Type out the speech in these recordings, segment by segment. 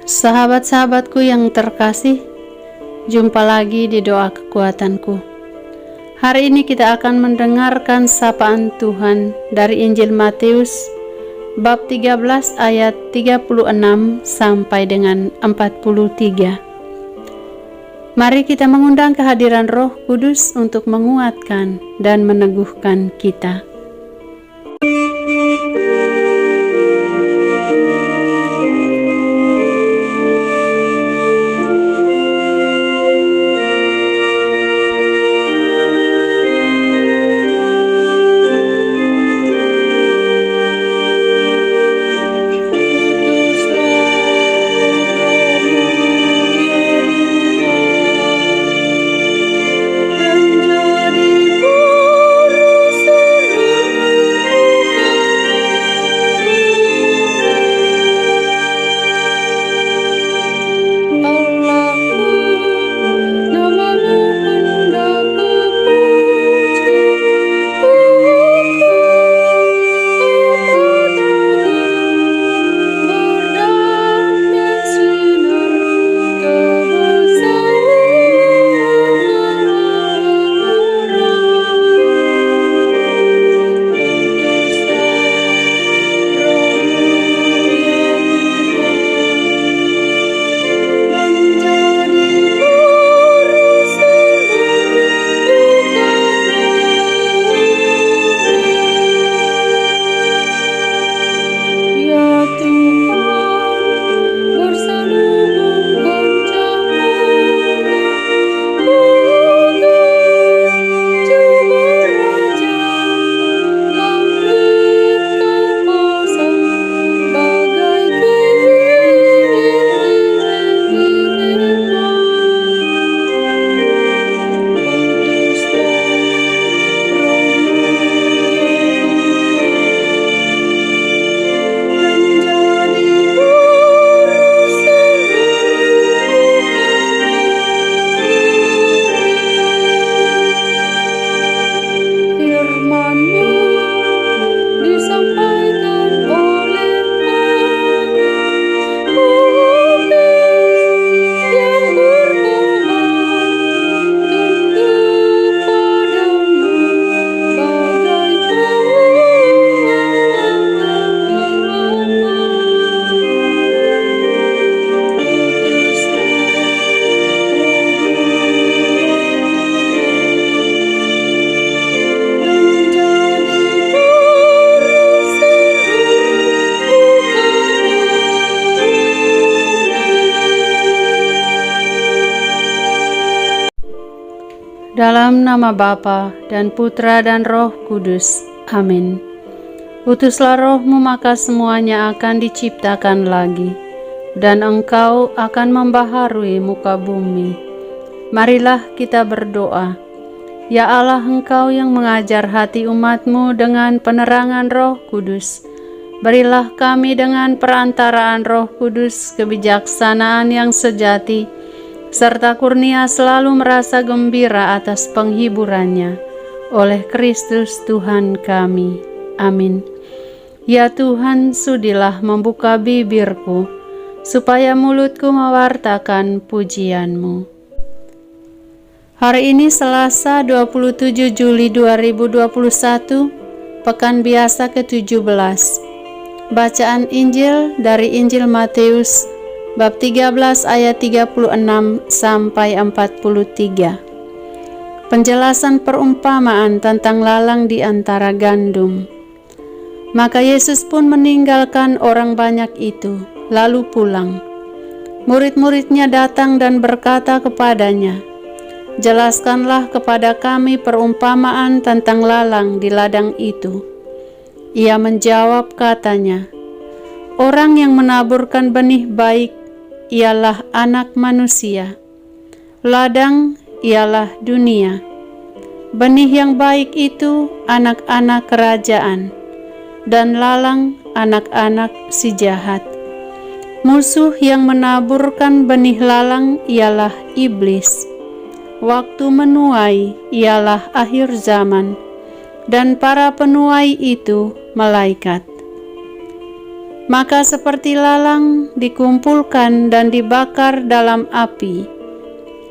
Sahabat-sahabatku yang terkasih, jumpa lagi di doa kekuatanku. Hari ini kita akan mendengarkan sapaan Tuhan dari Injil Matius bab 13 ayat 36 sampai dengan 43. Mari kita mengundang kehadiran Roh Kudus untuk menguatkan dan meneguhkan kita. Dalam nama Bapa dan Putra dan Roh Kudus. Amin. Utuslah Roh-Mu, maka semuanya akan diciptakan lagi, dan Engkau akan membaharui muka bumi. Marilah kita berdoa. Ya Allah, Engkau yang mengajar hati umat-Mu dengan penerangan Roh Kudus, berilah kami dengan perantaraan Roh Kudus kebijaksanaan yang sejati, serta kurnia selalu merasa gembira atas penghiburannya, oleh Kristus Tuhan kami. Amin. Ya Tuhan, sudilah membuka bibirku, supaya mulutku mewartakan pujian-Mu. Hari ini Selasa 27 Juli 2021, Pekan Biasa ke-17. Bacaan Injil dari Injil Matius bab 13 ayat 36 sampai 43. Penjelasan perumpamaan tentang lalang di antara gandum. Maka Yesus pun meninggalkan orang banyak itu, lalu pulang. Murid-muridnya datang dan berkata kepadanya, "Jelaskanlah kepada kami perumpamaan tentang lalang di ladang itu." Ia menjawab katanya, "Orang yang menaburkan benih baik ialah anak manusia. Ladang ialah dunia. Benih yang baik itu anak-anak kerajaan, dan lalang anak-anak si jahat. Musuh yang menaburkan benih lalang ialah iblis. Waktu menuai ialah akhir zaman, dan para penuai itu malaikat. maka seperti lalang dikumpulkan dan dibakar dalam api.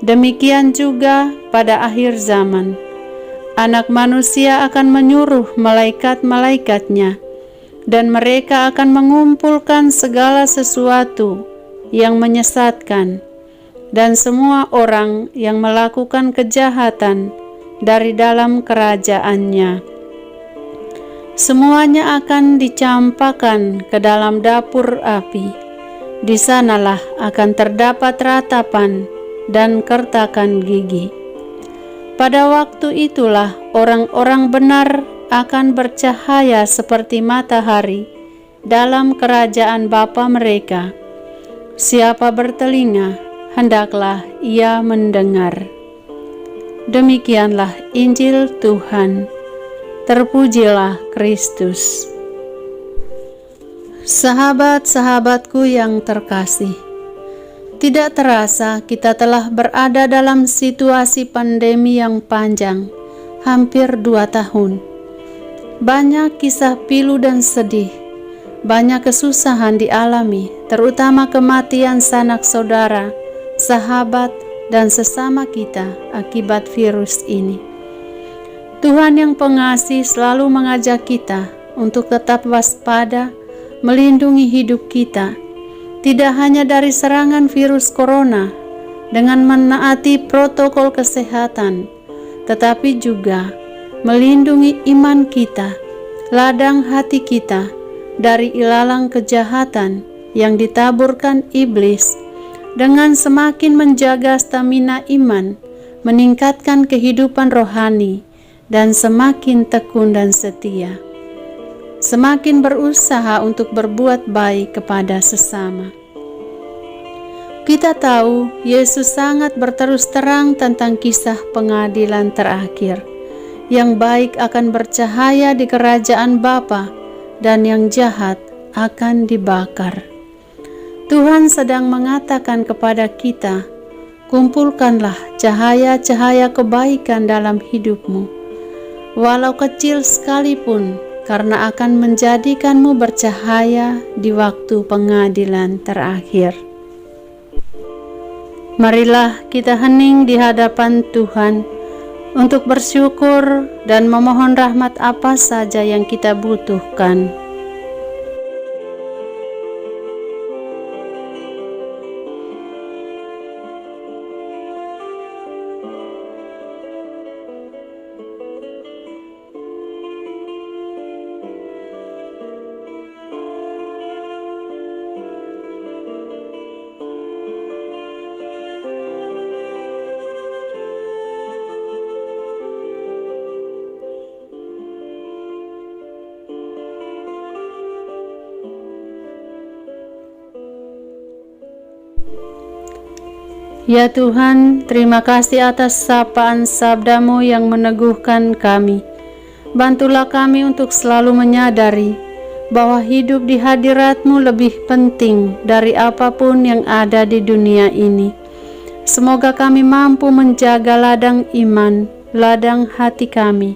Demikian juga pada akhir zaman, Anak Manusia akan menyuruh malaikat-malaikatnya, dan mereka akan mengumpulkan segala sesuatu yang menyesatkan, dan semua orang yang melakukan kejahatan dari dalam kerajaannya. Semuanya akan dicampakkan ke dalam dapur api. Di sanalah akan terdapat ratapan dan kertakan gigi. Pada waktu itulah orang-orang benar akan bercahaya seperti matahari dalam kerajaan Bapa mereka. Siapa bertelinga, hendaklah ia mendengar. Demikianlah Injil Tuhan. Terpujilah Kristus. Sahabat-sahabatku yang terkasih, tidak terasa kita telah berada dalam situasi pandemi yang panjang, hampir 2 tahun. Banyak kisah pilu dan sedih, banyak kesusahan dialami, terutama kematian sanak saudara, sahabat, dan sesama kita akibat virus ini. Tuhan yang pengasih selalu mengajak kita untuk tetap waspada, melindungi hidup kita, tidak hanya dari serangan virus corona dengan menaati protokol kesehatan, tetapi juga melindungi iman kita, ladang hati kita dari ilalang kejahatan yang ditaburkan iblis, dengan semakin menjaga stamina iman, meningkatkan kehidupan rohani, dan semakin tekun dan setia. Semakin berusaha untuk berbuat baik kepada sesama. Kita tahu Yesus sangat berterus terang tentang kisah pengadilan terakhir. Yang baik akan bercahaya di kerajaan Bapa, dan yang jahat akan dibakar. Tuhan sedang mengatakan kepada kita, kumpulkanlah cahaya-cahaya kebaikan dalam hidupmu, walau kecil sekalipun, karena akan menjadikanmu bercahaya di waktu pengadilan terakhir. Marilah kita hening di hadapan Tuhan untuk bersyukur dan memohon rahmat apa saja yang kita butuhkan. Ya Tuhan, terima kasih atas sapaan sabda-Mu yang meneguhkan kami. Bantulah kami untuk selalu menyadari bahwa hidup di hadirat-Mu lebih penting dari apapun yang ada di dunia ini. Semoga kami mampu menjaga ladang iman, ladang hati kami,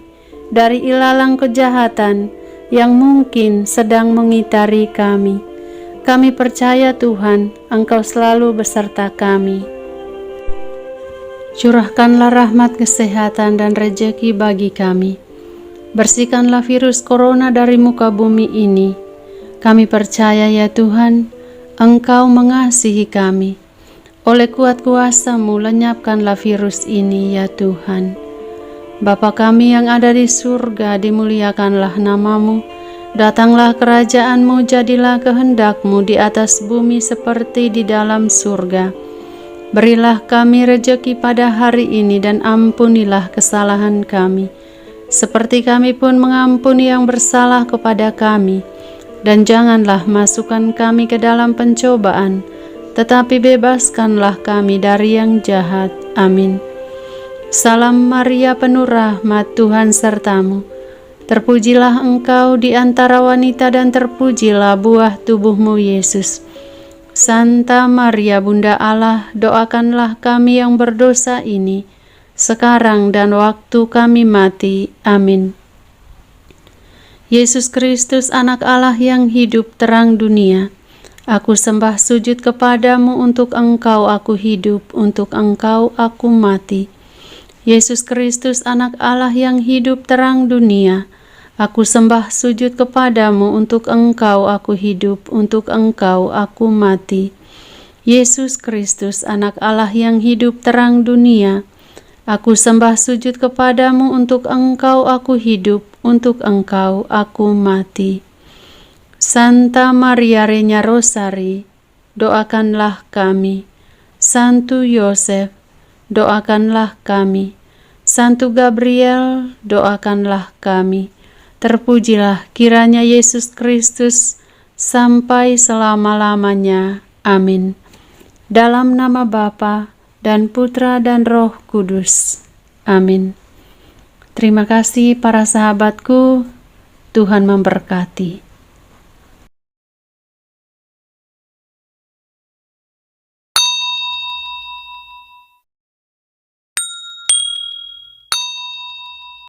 dari ilalang kejahatan yang mungkin sedang mengitari kami. Kami percaya Tuhan, Engkau selalu beserta kami. Curahkanlah rahmat kesehatan dan rejeki bagi kami. Bersihkanlah virus corona dari muka bumi ini. Kami percaya ya Tuhan, Engkau mengasihi kami. Oleh kuat kuasa-Mu lenyapkanlah virus ini ya Tuhan. Bapa kami yang ada di surga, dimuliakanlah nama-Mu. Datanglah kerajaan-Mu, jadilah kehendak-Mu di atas bumi seperti di dalam surga. Berilah kami rejeki pada hari ini dan ampunilah kesalahan kami, seperti kami pun mengampuni yang bersalah kepada kami. Dan janganlah masukkan kami ke dalam pencobaan, tetapi bebaskanlah kami dari yang jahat. Amin. Salam Maria, penuh rahmat, Tuhan serta-Mu. Terpujilah Engkau di antara wanita dan terpujilah buah tubuh-Mu Yesus. Santa Maria Bunda Allah, doakanlah kami yang berdosa ini, sekarang dan waktu kami mati. Amin. Yesus Kristus, Anak Allah yang hidup terang dunia, aku sembah sujud kepadamu, untuk Engkau aku hidup, untuk Engkau aku mati. Yesus Kristus, Anak Allah yang hidup terang dunia, aku sembah sujud kepadamu, untuk Engkau aku hidup, untuk Engkau aku mati. Yesus Kristus, Anak Allah yang hidup terang dunia, aku sembah sujud kepadamu, untuk Engkau aku hidup, untuk Engkau aku mati. Santa Maria Reina Rosari, doakanlah kami. Santo Yosef, doakanlah kami. Santo Gabriel, doakanlah kami. Terpujilah kiranya Yesus Kristus sampai selama-lamanya. Amin. Dalam nama Bapa dan Putra dan Roh Kudus. Amin. Terima kasih para sahabatku, Tuhan memberkati.